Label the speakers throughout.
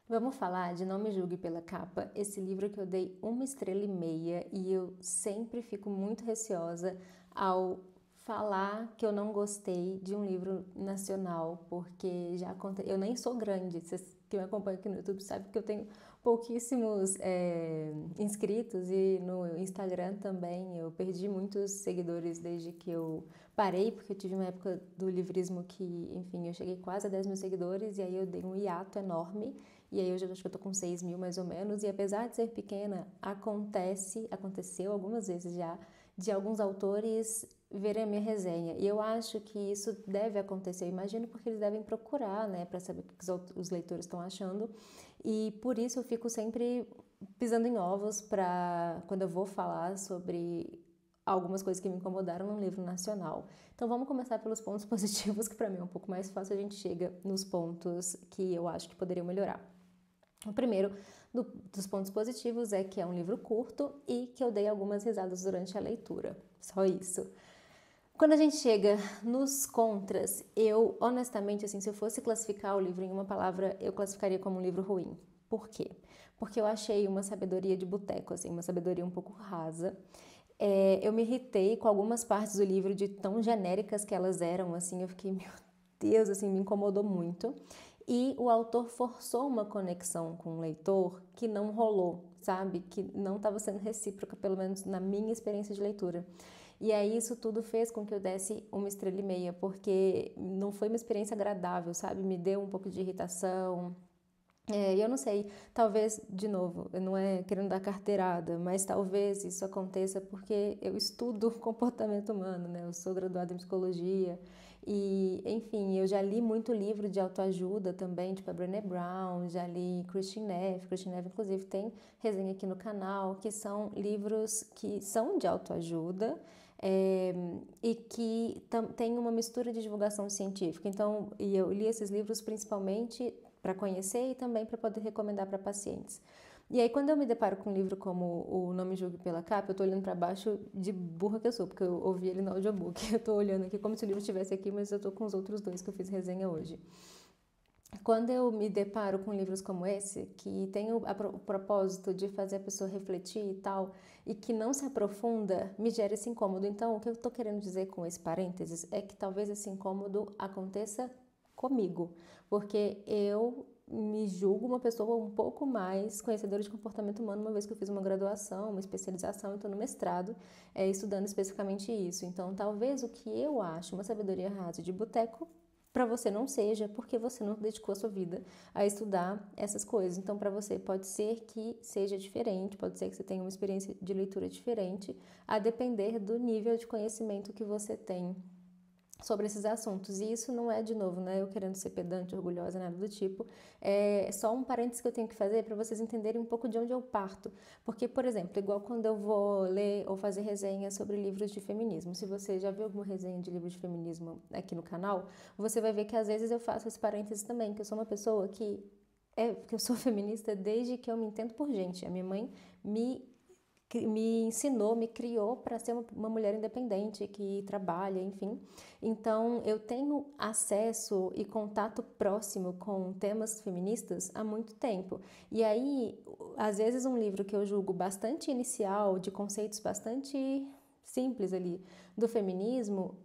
Speaker 1: Vamos falar de Não Me Julgue Pela Capa, esse livro que eu dei 1,5 estrelas e eu sempre fico muito receosa ao falar que eu não gostei de um livro nacional, porque já aconteceu. Eu nem sou grande, vocês que me acompanham aqui no YouTube sabem que eu tenho pouquíssimos inscritos e no Instagram também eu perdi muitos seguidores desde que eu parei, porque eu tive uma época do livrismo que, enfim, eu cheguei quase a 10 mil seguidores e aí eu dei um hiato enorme. E aí hoje eu acho que eu tô com 6 mil mais ou menos, e apesar de ser pequena, aconteceu algumas vezes já, de alguns autores verem a minha resenha. E eu acho que isso deve acontecer, eu imagino, porque eles devem procurar, né, para saber o que os leitores estão achando. E por isso eu fico sempre pisando em ovos para quando eu vou falar sobre algumas coisas que me incomodaram num livro nacional. Então vamos começar pelos pontos positivos, que para mim é um pouco mais fácil, a gente chega nos pontos que eu acho que poderiam melhorar. O primeiro dos pontos positivos é que é um livro curto e que eu dei algumas risadas durante a leitura. Só isso. Quando a gente chega nos contras, eu, honestamente, assim, se eu fosse classificar o livro em uma palavra, eu classificaria como um livro ruim. Por quê? Porque eu achei uma sabedoria de boteco, assim, uma sabedoria um pouco rasa. Eu me irritei com algumas partes do livro de tão genéricas que elas eram, assim, eu fiquei, meu Deus, assim, me incomodou muito. E o autor forçou uma conexão com o leitor que não rolou, sabe? Que não estava sendo recíproca, pelo menos na minha experiência de leitura. E aí isso tudo fez com que eu desse 1,5 estrelas, porque não foi uma experiência agradável, sabe? Me deu um pouco de irritação. Eu não sei, talvez, de novo, não é querendo dar carteirada, mas talvez isso aconteça porque eu estudo comportamento humano, né? Eu sou graduada em psicologia e, enfim, eu já li muito livro de autoajuda também, tipo a Brené Brown, já li Christine Neff. Christine Neff, inclusive, tem resenha aqui no canal, que são livros que são de autoajuda, e que tem uma mistura de divulgação científica. Então, e eu li esses livros principalmente para conhecer e também para poder recomendar para pacientes. E aí, quando eu me deparo com um livro como o Não Me Julgue Pela Capa, eu tô olhando para baixo de burra que eu sou, porque eu ouvi ele no audiobook. Eu tô olhando aqui como se o livro estivesse aqui, mas eu tô com os outros dois que eu fiz resenha hoje. Quando eu me deparo com livros como esse, que tem o propósito de fazer a pessoa refletir e tal, e que não se aprofunda, me gera esse incômodo. Então, o que eu estou querendo dizer com esse parênteses é que talvez esse incômodo aconteça comigo, porque eu me julgo uma pessoa um pouco mais conhecedora de comportamento humano, uma vez que eu fiz uma graduação, uma especialização, então no mestrado, estudando especificamente isso. Então, talvez o que eu acho uma sabedoria rasa de boteco, para você não seja, porque você não dedicou a sua vida a estudar essas coisas. Então, para você pode ser que seja diferente, pode ser que você tenha uma experiência de leitura diferente, a depender do nível de conhecimento que você tem sobre esses assuntos. E isso não é, de novo, né, eu querendo ser pedante, orgulhosa, nada do tipo. É só um parênteses que eu tenho que fazer para vocês entenderem um pouco de onde eu parto. Porque, por exemplo, igual quando eu vou ler ou fazer resenha sobre livros de feminismo, se você já viu alguma resenha de livro de feminismo aqui no canal, você vai ver que às vezes eu faço esse parênteses também, que eu sou uma pessoa que eu sou feminista desde que eu me entendo por gente. A minha mãe me ensinou, me criou para ser uma mulher independente, que trabalha, enfim. Então, eu tenho acesso e contato próximo com temas feministas há muito tempo. E aí, às vezes, um livro que eu julgo bastante inicial, de conceitos bastante simples ali do feminismo,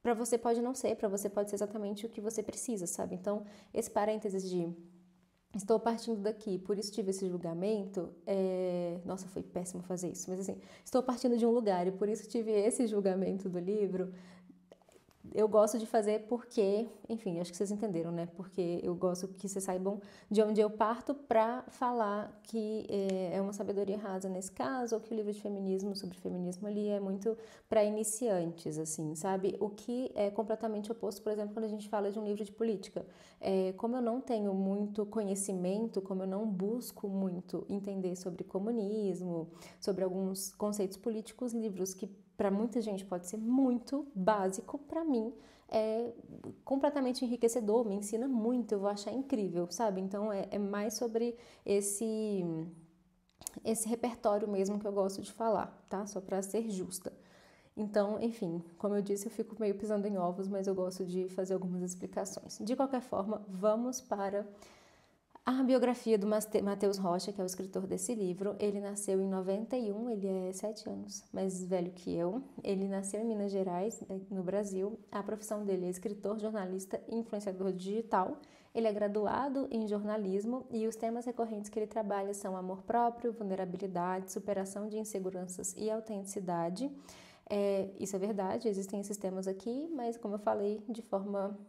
Speaker 1: para você pode não ser, para você pode ser exatamente o que você precisa, sabe? Então, esse parênteses de estou partindo daqui, por isso tive esse julgamento. Nossa, foi péssimo fazer isso, mas assim, estou partindo de um lugar e por isso tive esse julgamento do livro. Eu gosto de fazer porque, enfim, acho que vocês entenderam, né? Porque eu gosto que vocês saibam de onde eu parto para falar que é uma sabedoria rasa nesse caso, ou que o livro de feminismo, sobre feminismo ali, é muito para iniciantes, assim, sabe? O que é completamente oposto, por exemplo, quando a gente fala de um livro de política. Como eu não tenho muito conhecimento, como eu não busco muito entender sobre comunismo, sobre alguns conceitos políticos, livros que para muita gente pode ser muito básico, para mim é completamente enriquecedor, me ensina muito, eu vou achar incrível, sabe? Então é mais sobre esse repertório mesmo que eu gosto de falar, tá? Só para ser justa. Então, enfim, como eu disse, eu fico meio pisando em ovos, mas eu gosto de fazer algumas explicações. De qualquer forma, vamos para A biografia do Matheus Rocha, que é o escritor desse livro, ele nasceu em 91, ele é 7 anos mais velho que eu. Ele nasceu em Minas Gerais, no Brasil. A profissão dele é escritor, jornalista e influenciador digital. Ele é graduado em jornalismo e os temas recorrentes que ele trabalha são amor próprio, vulnerabilidade, superação de inseguranças e autenticidade. Isso é verdade, existem esses temas aqui, mas como eu falei, de forma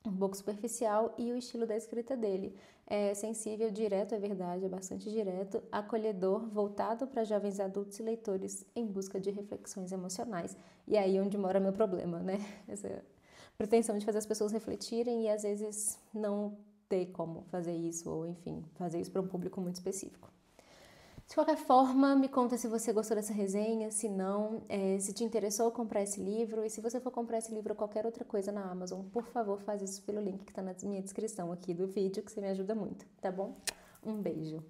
Speaker 1: um pouco superficial, e o estilo da escrita dele é sensível, direto, é verdade, é bastante direto, acolhedor, voltado para jovens adultos e leitores em busca de reflexões emocionais. E é aí onde mora meu problema, né? Essa pretensão de fazer as pessoas refletirem e às vezes não ter como fazer isso, ou enfim, fazer isso para um público muito específico. De qualquer forma, me conta se você gostou dessa resenha, se não, se te interessou comprar esse livro, e se você for comprar esse livro ou qualquer outra coisa na Amazon, por favor, faz isso pelo link que está na minha descrição aqui do vídeo, que você me ajuda muito, tá bom? Um beijo!